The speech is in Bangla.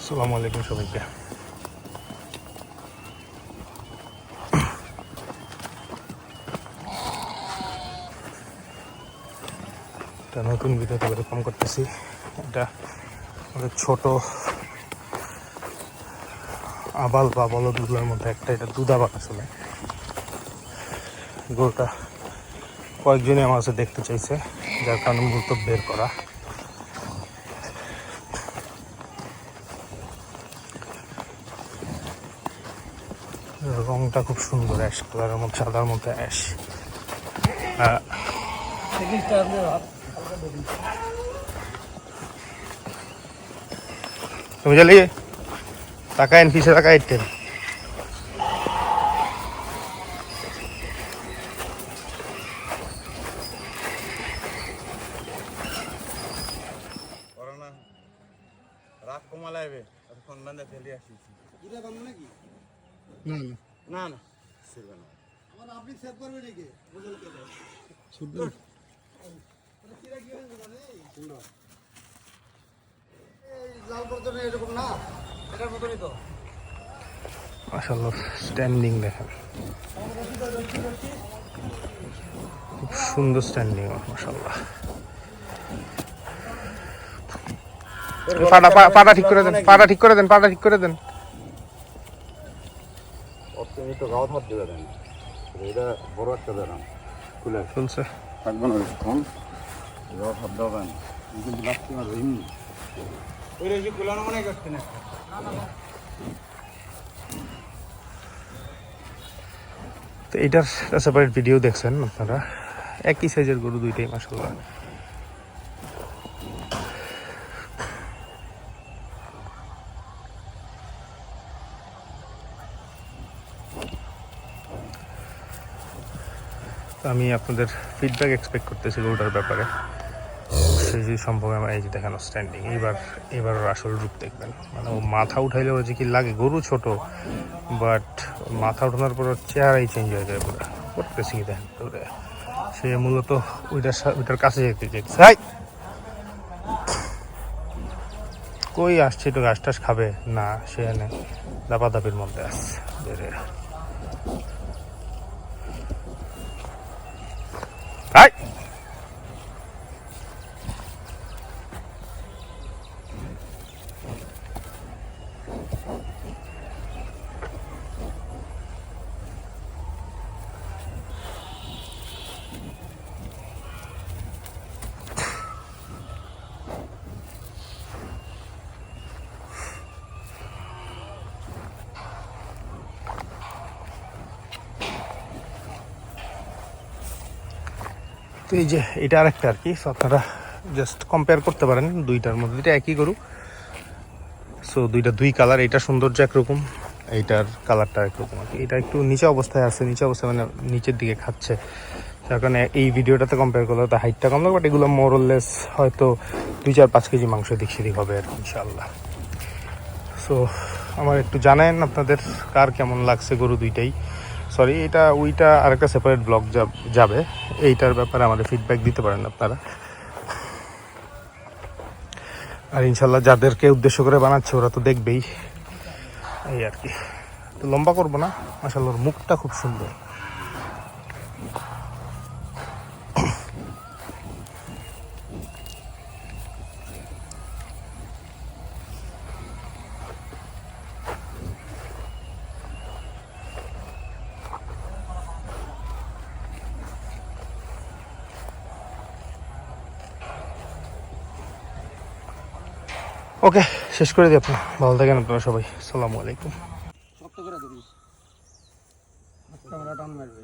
আসসালামু আলাইকুম সবাইকে। একটা নতুন ভিডিওতে ওয়েলকাম করতেছি। এটা আমাদের ছোট আবাল বা বলদগুলোর মধ্যে একটা, এটা দুধ আবাল। আসলে গরুটা কয়েকজনই আমার কাছে দেখতে চাইছে, যার কারণে মূলত বের করা। রংটা খুব সুন্দর, অ্যাশ কালারের মধ্যে, সাদার মধ্যে অ্যাশ। তুমি জানি তাকায় পিছিয়ে তাকায় ইটেন রাগ কমালাইবে ফোন বান্ধে ফেলে আসিছি না না ছিড়বে না আমার আপনি সেভ করবে নাকি বুঝল করে ছুটবে কিরা কি হইছে জানেন শুনো এই লাল বর্তন এরকম না এটার মতই তো মাশাআল্লাহ। স্ট্যান্ডিং দেখেন, খুব সুন্দর স্ট্যান্ডিং মাশাআল্লাহ। পাটা ঠিক করে দেন, পাটা ঠিক করে দেন, পাটা ঠিক করে দেন। তুমি তো গাওয়া হাত দিবে দেন, এটা বড় একটা দেন খুলে চলছে থাকবে না কোন গাওয়া হাত দেবেন কিন্তু লাগছে না এমনি ওই যে কুলানো মনে করতে না। তো এটার সেপারেট ভিডিও দেখছেন আপনারা। একই সাইজের গরু দুইটাই মাশাআল্লাহ। আমি আপনাদের ফিডব্যাক এক্সপেক্ট করতেছি গরুটার ব্যাপারে। সেই যে সম্ভব আমার এই যে দেখানো স্ট্যান্ডিং, এবার ওর আসল রূপ দেখবেন। মানে ও মাথা উঠাইলে ওর যে কি লাগে, গরু ছোট বাট মাথা উঠানোর পর ওর চেহারাই চেঞ্জ হয়ে যায় পুরো। করতেছি কি দেখেন ওরে, সে মূলত ওইটার কাছে যেতে চাইছে। কই আসছে, একটু ঘাস টাস খাবে না, সে এনে দাপাদাপির মধ্যে আসছে বেড়ে। তো এই যে এটা আরেকটা আর কি, আপনারা জাস্ট কম্পেয়ার করতে পারেন দুইটার মধ্যে। দুইটা একই গরু, সো দুইটা দুই কালার। এটা সৌন্দর্য একরকম, এইটার কালারটা একরকম আর কি। এটা একটু নিচে অবস্থায় আছে, নিচে অবস্থায় মানে নিচের দিকে খাচ্ছে, যার কারণে এই ভিডিওটাতে কম্পেয়ার করলে হয়তো হাইটটা কম লাগবে। বাট এগুলো মোরলেস হয়তো 2-4-5 কেজি মাংস দিক সেদিক হবে আর ইনশাল্লাহ। সো আমার একটু জানায়েন আপনাদের কার কেমন লাগছে গরু দুইটাই। সরি, এটা ওইটা আরেকটা সেপারেট ব্লগ যাবে, এইটার ব্যাপারে আমাদের ফিডব্যাক দিতে পারেন আপনারা। আর ইনশাল্লাহ যাদেরকে উদ্দেশ্য করে বানাচ্ছে ওরা তো দেখবেই, এই আর কি। তো লম্বা করবো না, মাশাআল্লাহ মুখটা খুব সুন্দর। ওকে, শেষ করে দিই। আপনার ভালো থাকেন আপনারা সবাই। আসসালামু আলাইকুম। শক্ত করে ধরিস ক্যামেরা টান মারবে।